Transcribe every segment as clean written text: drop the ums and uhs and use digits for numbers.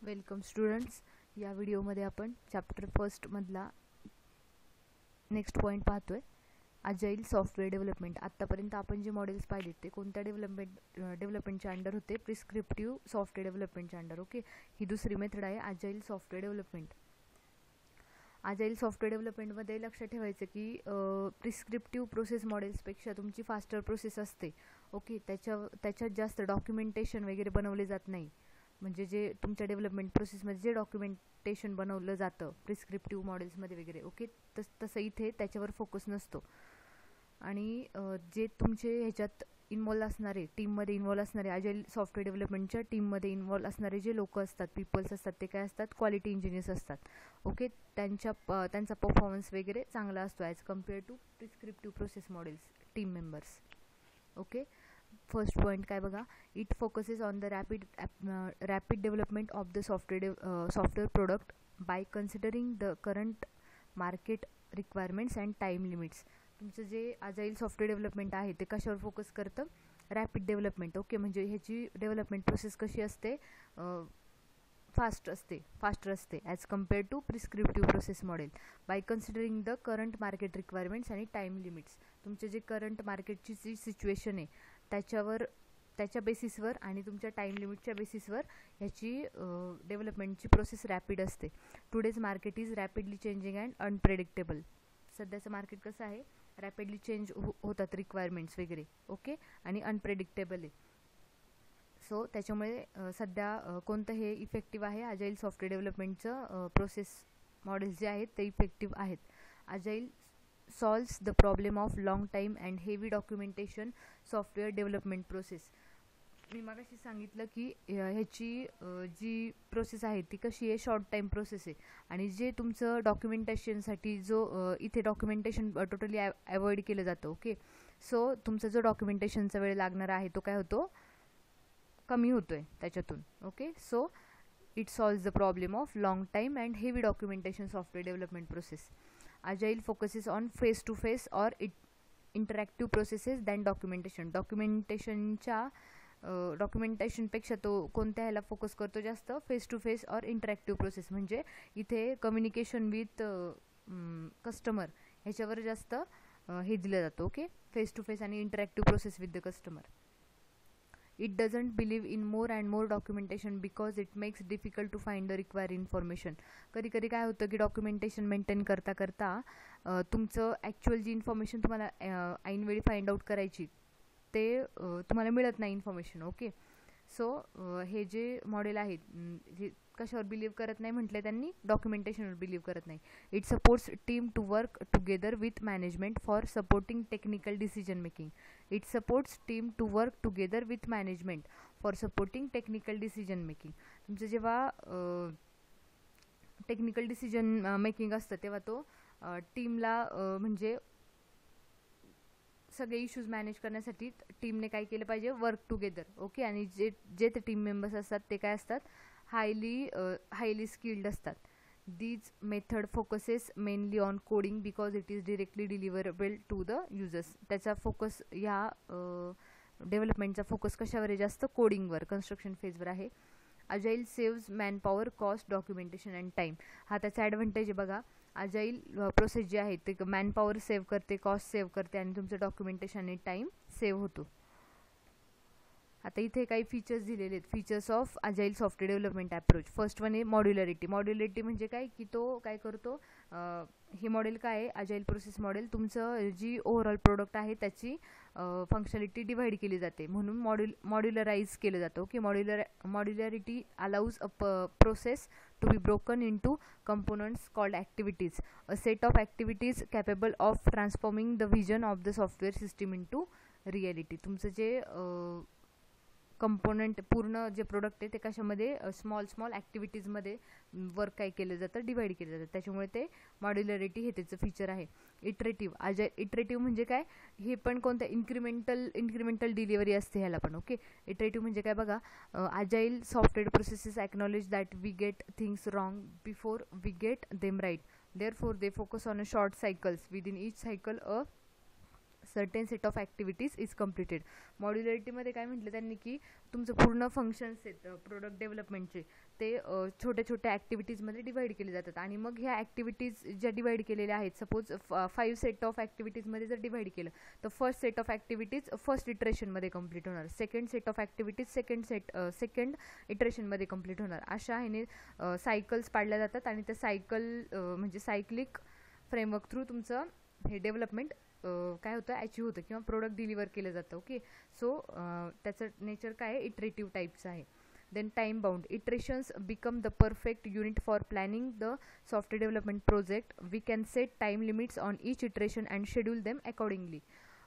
Welcome students. या व्हिडिओमध्ये आपण चॅप्टर फर्स्टमधला नेक्स्ट पॉईंट पाहतोय, अजाईल सॉफ्टवेअर डेव्हलपमेंट. आत्तापर्यंत आपण जे मॉडेल्स पाहिलेत ते कोणत्या डेव्हलपमेंटच्या अंडर होते? प्रिस्क्रिप्टिव्ह सॉफ्टवेअर डेव्हलपमेंटच्या अंडर. ओके, ही दुसरी मेथड आहे agile software development. Agile software डेव्हलपमेंटमध्ये लक्षात ठेवायचं की प्रिस्क्रिप्टिव्ह प्रोसेस मॉडेल्सपेक्षा तुमची फास्टर प्रोसेस असते. ओके, त्याच्यात जास्त डॉक्युमेंटेशन वगैरे बनवले जात नाही. म्हणजे जे तुमच्या डेव्हलपमेंट प्रोसेसमध्ये जे डॉक्युमेंटेशन बनवलं जातं प्रिस्क्रिप्टिव्ह मॉडेल्समध्ये वगैरे, ओके, तसं इथे त्याच्यावर फोकस नसतो. आणि जे तुमचे ह्याच्यात इन्वॉल्व असणारे, टीममध्ये इन्वॉल्व असणारे, अजाईल सॉफ्टवेअर डेव्हलपमेंटच्या टीममध्ये इन्वॉल्व असणारे जे लोक असतात, पीपल्स असतात, ते काय असतात? क्वालिटी इंजिनियर्स असतात. ओके, त्यांचा परफॉर्मन्स वगैरे चांगला असतो as compare to prescriptive process models team members. Okay, first point काय बघा, it focuses on the rapid development of the software product by considering the current market requirements and time limits. तुमचं जे agile software development आहे ते कशावर focus करतं? Rapid development. Okay, म्हणजे ह्याची डेव्हलपमेंट प्रोसेस कशी असते? फास्टर असते as compare to prescriptive process model by considering the current market requirements आणि टाईम लिमिट्स. तुमचे जे करंट मार्केटची जी सिच्युएशन आहे त्याच्या बेसिसवर आणि तुमच्या टाईम लिमिटच्या बेसिसवर ह्याची डेव्हलपमेंटची प्रोसेस रॅपिड असते. Today's market is rapidly changing and unpredictable. सध्याचं मार्केट कसं आहे? रॅपिडली चेंज होतात रिक्वायरमेंट्स वगैरे. ओके, आणि अनप्रेडिक्टेबल आहे. सो त्याच्यामुळे सध्या कोणतं हे इफेक्टिव्ह आहे? अजाईल सॉफ्टवेअर डेव्हलपमेंटचं प्रोसेस मॉडेल्स जे आहेत ते इफेक्टिव्ह आहेत. Agile solves the problem of long time and heavy documentation software development process. मी मगाशी सांगितलं की ह्याची जी प्रोसेस आहे ती कशी आहे? शॉर्ट टाईम प्रोसेस आहे. आणि जे तुमचं डॉक्युमेंटेशनसाठी जो इथे डॉक्युमेंटेशन टोटली अवॉइड केलं जातं. ओके, सो तुमचा जो डॉक्युमेंटेशनचा वेळ लागणार आहे तो काय होतो? कमी होतोय त्याच्यातून. Okay, so it solves the problem of long time and heavy documentation software development process. Agile focuses on face-to-face or interactive processes than documentation. डॉक्युमेंटेशनपेक्षा तो कोणत्या ह्याला फोकस करतो जास्त? फेस टू फेस और इंटरॅक्टिव्ह प्रोसेस. म्हणजे इथे कम्युनिकेशन विथ कस्टमर ह्याच्यावर जास्त हे दिलं जातं. ओके, फेस टू फेस आणि interactive process with the customer. It doesn't believe in more and more documentation because it makes difficult to find the required information. कधी कधी काय होतं की डॉक्युमेंटेशन मेंटेन करता करता तुमचं ॲक्च्युअल जी इन्फॉर्मेशन तुम्हाला ऐनवेळी फाइंड आउट करायची ते तुम्हाला मिळत नाही इन्फॉर्मेशन. ओके, सो हे जे मॉडेल आहेत हे कशावर बिलीव्ह करत नाही म्हटलं त्यांनी? डॉक्युमेंटेशनवर बिलीव्ह करत नाही. It supports team to work together with management for supporting technical decision making. It supports team to work together with management for supporting technical decision making. तुमचं जेव्हा टेक्निकल डिसिजन मेकिंग असतं तेव्हा तो टीमला म्हणजे सगळे इश्यूज मॅनेज करण्यासाठी टीमने काय केलं पाहिजे? Work together. ओके, आणि जे ते टीम मेंबर्स असतात ते काय असतात? हायली स्किल्ड असतात. These method focuses mainly on coding because it is directly deliverable to the users. त्याचा फोकस ह्या डेव्हलपमेंटचा फोकस कशावर आहे? जास्त कोडिंगवर, कन्स्ट्रक्शन फेजवर आहे. Agile saves manpower, cost, documentation and time. हा त्याचा ॲडव्हान्टेज आहे बघा. अजाईल प्रोसेस जी आहे ते मॅनपॉवर सेव्ह करते, कॉस्ट सेव्ह करते आणि तुमचं डॉक्युमेंटेशन आणि टाईम सेव्ह होतो. आता इथे काही फीचर्स दिलेले आहेत. Features of agile software development approach. First one आहे मॉड्युलॅरिटी. मॉड्युलॅरिटी म्हणजे काय? की तो काय करतो? हे मॉडेल काय आहे? अजाईल प्रोसेस मॉडेल तुमचं जी ओव्हरऑल प्रोडक्ट आहे त्याची फंक्शनॅलिटी डिवाइड केली जाते म्हणून मॉड्युलराइज केलं जातं. Okay, modularity allows a process to be broken into components called activities. A set of activities capable of transforming the vision of the software system into reality. तुमचं जे component पूर्ण जे product आहे ते कशामध्ये? Small ॲक्टिव्हिटीजमध्ये work काय केलं जातं? डिवाइड केलं जातं. त्याच्यामुळे ते मॉड्युलॅरिटी हे त्याचं फीचर आहे. इटरेटिव्ह म्हणजे काय? हे पण कोणतं? इन्क्रिमेंटल डिलिव्हरी असते ह्याला पण. ओके, इटरेटिव्ह म्हणजे काय बघा? Agile software processes acknowledge that we get things wrong before we get them right. Therefore they focus on a short cycles. Within each cycle a certain set of activities is completed. मॉड्युलरिटीमध्ये काय म्हटलं त्यांनी की तुमचं पूर्ण functions आहेत product डेव्हलपमेंटचे ते छोट्या छोट्या ॲक्टिव्हिटीजमध्ये डिवाईड केले जातात आणि मग ह्या ॲक्टिव्हिटीज ज्या डिवाईड केलेल्या आहेत सपोज 5 सेट ऑफ ॲक्टिव्हिटीजमध्ये जर डिवाईड केलं तर first set of activities first इटरेशनमध्ये कंप्लीट होणार, second set of activities second इटरेशनमध्ये कंप्लीट होणार. अशा ह्याने सायकल्स पाडल्या जातात आणि त्या सायकल म्हणजे सायक्लिक फ्रेमवर्क थ्रू तुमचं हे डेव्हलपमेंट काय होतं अचीव होतं किंवा प्रोडक्ट डिलिव्हर केलं जातं. ओके, सो त्याचं नेचर काय आहे, इटरेटिव्ह टाईपचं आहे. Then time bound, iterations become the perfect unit for planning the software development project. We can set time limits on each iteration and schedule them accordingly.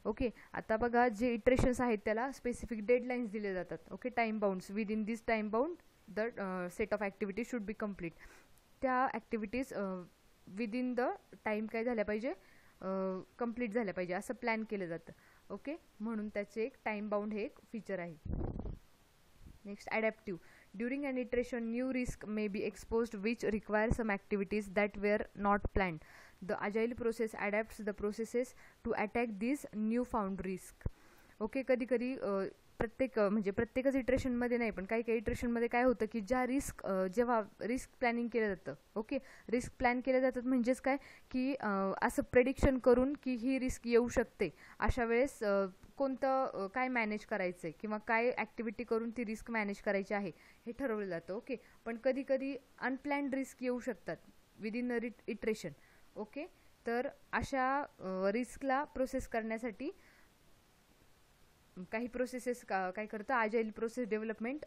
Okay, आता बघा जे iterations आहेत त्याला स्पेसिफिक डेडलाईन्स दिले जातात. Okay, time bounds, within this time bound the set of activities should be complete. त्या activities within the time काय झाल्या पाहिजे, कंप्लीट झाल्या पाहिजे असं प्लॅन केलं जातं. ओके, म्हणून त्याचे एक टाईम बाउंड हे एक फीचर आहे. Next, adaptive. During an iteration new risk may be exposed which require some activities that were not planned. The agile process adapts the processes to attack this new found risk. Okay, कधी कधी म्हणजे प्रत्येकच इटरेशनमध्ये नाही पण काही काही इटरेशनमध्ये काय होतं की ज्या जेव्हा रिस्क प्लॅनिंग केलं जातं. ओके, रिस्क प्लॅन केलं जातात म्हणजेच काय की असं प्रेडिक्शन करून की ही रिस्क येऊ शकते, अशा वेळेस कोणतं काय मॅनेज करायचं आहे किंवा काय ॲक्टिव्हिटी करून ती रिस्क मॅनेज करायची आहे हे ठरवलं जातं. ओके, पण कधी कधी अनप्लॅन्ड रिस्क येऊ शकतात विदिन अ इटरेशन. ओके, तर अशा रिस्कला प्रोसेस करण्यासाठी काही प्रोसेसेस काय करतं, अजाईल प्रोसेस डेव्हलपमेंट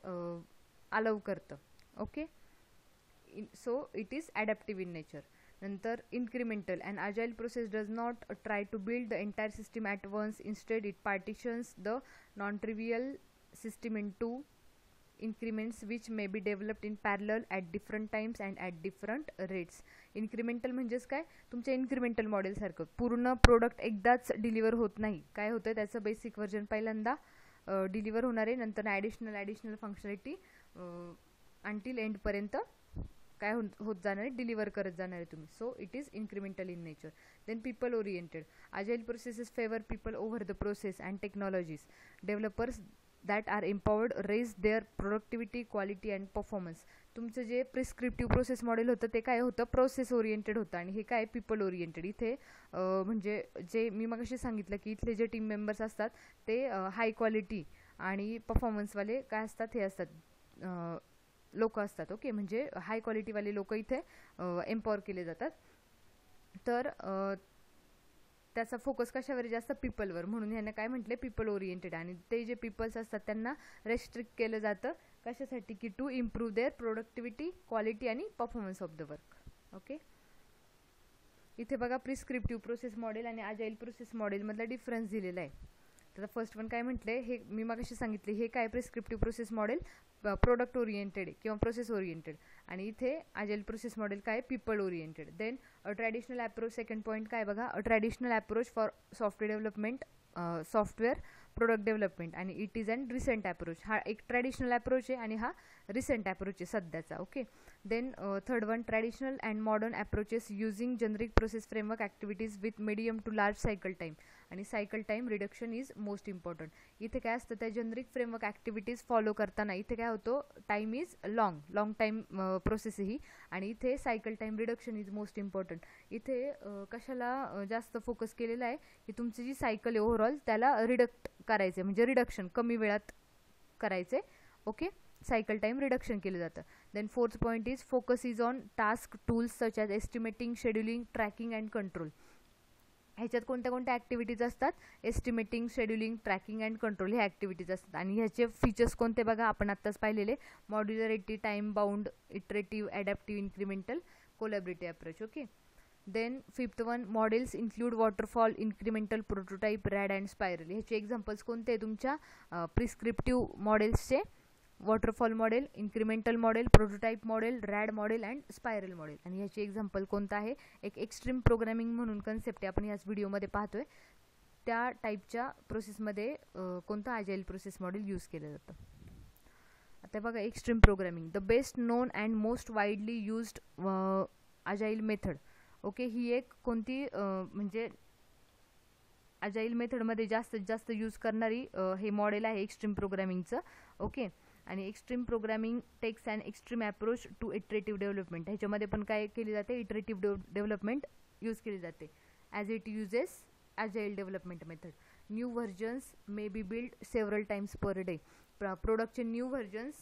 अलाउ करतं. Okay, so it is adaptive in nature. नंतर incremental, and agile process does not try to build the entire system at once. Instead it partitions the non trivial system into increments which may be developed in parallel at different times and at different rates. Incremental म्हणजेच काय, तुमच्या incremental model सारखं पूर्ण product एकदाच deliver होत नाही. काय होतं, त्याचं बेसिक व्हर्जन पहिल्यांदा डिलिव्हर होणार आहे, नंतर ॲडिशनल फंक्शनॅलिटी अंटिल एंडपर्यंत काय होत जाणार आहे, डिलिव्हर करत जाणार आहे तुम्ही. So it is incremental in nature. Then people oriented, agile processes favour people over the process and technologies. Developers that are empowered raise their productivity, quality and performance. तुमचं जे प्रिस्क्रिप्टिव्ह प्रोसेस मॉडेल होतं ते काय होतं, process oriented होतं आणि हे काय पीपल ओरिएंटेड. इथे म्हणजे जे मी मगाशी सांगितलं की इथले जे टीम मेंबर्स असतात ते हाय क्वालिटी आणि परफॉर्मन्सवाले काय असतात, हे असतात लोक असतात. ओके, म्हणजे हाय क्वालिटीवाले लोक इथे एम्पॉवर केले जातात. तर त्याचा फोकस कशावर जास्त, पीपलवर, म्हणून ह्याने काय म्हटले पीपल ओरिएंटेड. आणि ते जे पीपल्स असतात त्यांना रेस्ट्रिक्ट केलं जातं कशासाठी की to improve their productivity, quality आणि performance of the work. Okay, इथे बघा प्रिस्क्रिप्टिव्ह प्रोसेस मॉडेल आणि अजाईल प्रोसेस मॉडेलमधला डिफरन्स दिलेला आहे. तर फर्स्ट वन काय म्हटले, हे मी मगाशी सांगितले, हे काय prescriptive process model product oriented किंवा प्रोसेस ओरिएंटेड आणि इथे अजाईल प्रोसेस मॉडेल काय people oriented. Then a traditional approach, second point काय बघा, a traditional approach for software development, software product development आणि it is and recent approach. हा एक traditional approach आहे आणि हा रिसेंट अप्रोच आहे सध्याचा. Okay, then third one, traditional and modern approaches using generic process framework activities with medium to large cycle time आणि cycle time reduction is most important. इथे काय असतं, त्या जनरिक फ्रेमवर्क ॲक्टिव्हिटीज फॉलो करताना इथे काय होतं, time is long time process ही आणि इथे cycle time reduction is most important. इथे कशाला जास्त फोकस केलेला आहे की तुमची जी सायकल आहे ओव्हरऑल त्याला रिडक्ट करायचे, म्हणजे रिडक्शन कमी वेळात करायचे. ओके, सायकल टाईम रिडक्शन केलं जातं. Then fourth point is focus is on task tools such as estimating, scheduling, tracking and control. ह्याच्यात कोणत्या कोणत्या ॲक्टिव्हिटीज असतात, estimating, scheduling, tracking and control हे ॲक्टिव्हिटीज असतात. आणि ह्याचे फीचर्स कोणते बघा, आपण आत्ताच पाहिलेले, modularity, time bound, iterative, adaptive, incremental, collaborative approach. Okay, then fifth one, models include waterfall, incremental, prototype, RAD and spiral. ह्याचे एक्झाम्पल्स कोणते आहे तुमच्या प्रिस्क्रिप्टिव्ह मॉडेल्सचे, waterfall model, incremental model, prototype model, RAD model and spiral model. आणि ह्याची example कोणतं आहे, एक एक्स्ट्रीम प्रोग्रामिंग म्हणून कन्सेप्ट आहे आपण याच व्हिडिओमध्ये पाहतोय, त्या टाईपच्या प्रोसेसमध्ये कोणतं अजाईल प्रोसेस मॉडेल यूज केलं जातं. आता बघा, extreme programming, the best known and most widely used agile method. Okay, ही एक कोणती म्हणजे अजाईल मेथडमध्ये जास्तीत जास्त यूज करणारी हे मॉडेल आहे एक्स्ट्रीम प्रोग्रामिंगचं. ओके, आणि extreme programming takes and extreme approach to iterative development. ह्याच्यामध्ये पण काय केली जाते, इटरेटिव्ह डेव्हलपमेंट यूज केली जाते as it uses agile development method. New versions may be build several times per day. प्रोडक्टचे न्यू व्हर्जन्स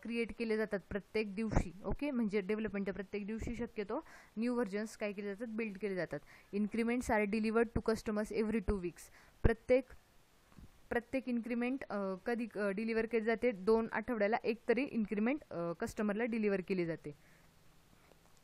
क्रिएट केले जातात प्रत्येक दिवशी. ओके, म्हणजे डेव्हलपमेंटच्या प्रत्येक दिवशी शक्यतो न्यू व्हर्जन्स काय केले जातात, बिल्ड केले जातात. Increments are delivered to customers every 2 weeks. प्रत्येक इन्क्रीमेंट कधी डिलिव्हर केली जाते, 2 आठवड्याला एक तरी इन्क्रीमेंट कस्टमरला डिलिव्हर केली जाते.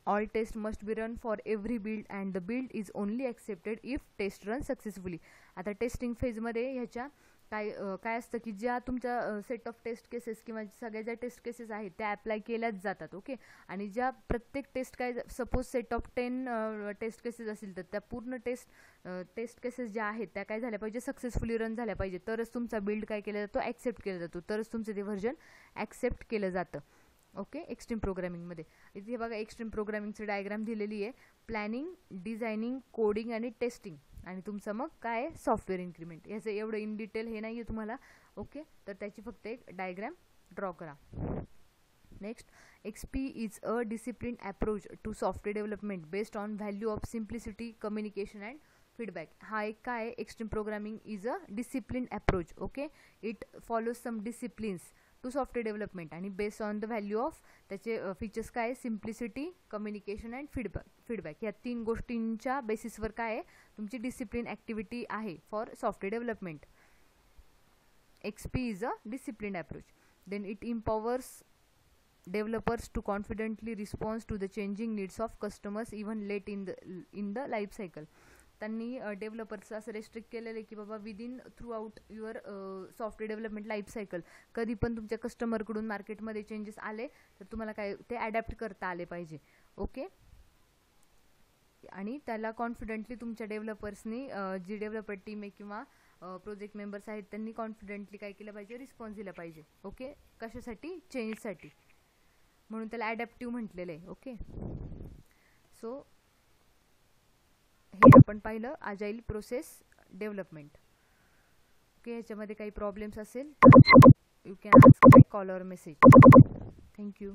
All test must be run for every build and the build is only accepted if test run successfully. आता टेस्टिंग फेजमध्ये ह्याच्या काय असतं की ज्या तुमच्या सेट ऑफ टेस्ट केसेस किंवा सगळ्या ज्या टेस्ट केसेस आहेत त्या अप्लाय केल्याच जातात. ओके, आणि ज्या प्रत्येक टेस्ट काय suppose set of 10 test cases असतील तर त्या पूर्ण टेस्ट केसेस ज्या आहेत त्या काय झाल्या पाहिजे, सक्सेसफुली रन झाल्या पाहिजे, तरच तुमचा बिल्ड काय केला जातो, ॲक्सेप्ट केला जातो, तरच तुमचं ते व्हर्जन ॲक्सेप्ट केलं जातं. ओके, एक्स्ट्रीम प्रोग्रामिंगमध्ये इथे बघा एक्स्ट्रीम प्रोग्रामिंगची डायग्राम दिलेली आहे. प्लॅनिंग, डिझायनिंग, कोडिंग आणि टेस्टिंग, आणि तुमचं मग काय सॉफ्टवेअर इन्क्रीमेंट. याचं एवढं इन डिटेल हे नाही आहे तुम्हाला. ओके, तर त्याची फक्त एक डायग्राम ड्रॉ करा. Next, XP is a discipline approach to software development based on value of simplicity, communication and feedback. हा एक काय, extreme programming is a discipline approach. Okay, it follows some disciplines to software development आणि based on the value of त्याचे features काय, simplicity, communication and feedback. या 3 गोष्टींच्या बेसिसवर काय तुमची डिसिप्लिन ॲक्टिव्हिटी आहे for software development. XP is a discipline approach. Then it empowers developers to confidently respond to the changing needs of customers even late in the life cycle. त्यांनी developers असं restrict केलेलं आहे की बाबा within through out your software development life cycle कधी पण तुमच्या कस्टमरकडून मार्केटमध्ये चेंजेस आले तर तुम्हाला काय ते ॲडॅप्ट करता आले पाहिजे. ओके, आणि त्याला कॉन्फिडेंटली तुमच्या डेव्हलपर्सनी जी डेव्हलपर टीम आहे किंवा प्रोजेक्ट मेंबर्स आहेत त्यांनी कॉन्फिडेंटली काय केलं पाहिजे, रिस्पॉन्स दिला पाहिजे. ओके, कशासाठी, चेंजसाठी, म्हणून त्याला ॲडॅप्टिव्ह म्हटलेलं आहे. ओके, सो हे आपण पाहिलं अजाईल प्रोसेस डेव्हलपमेंट. ओके, ह्याच्यामध्ये काही प्रॉब्लेम्स असेल you can ask by call or message. Thank you.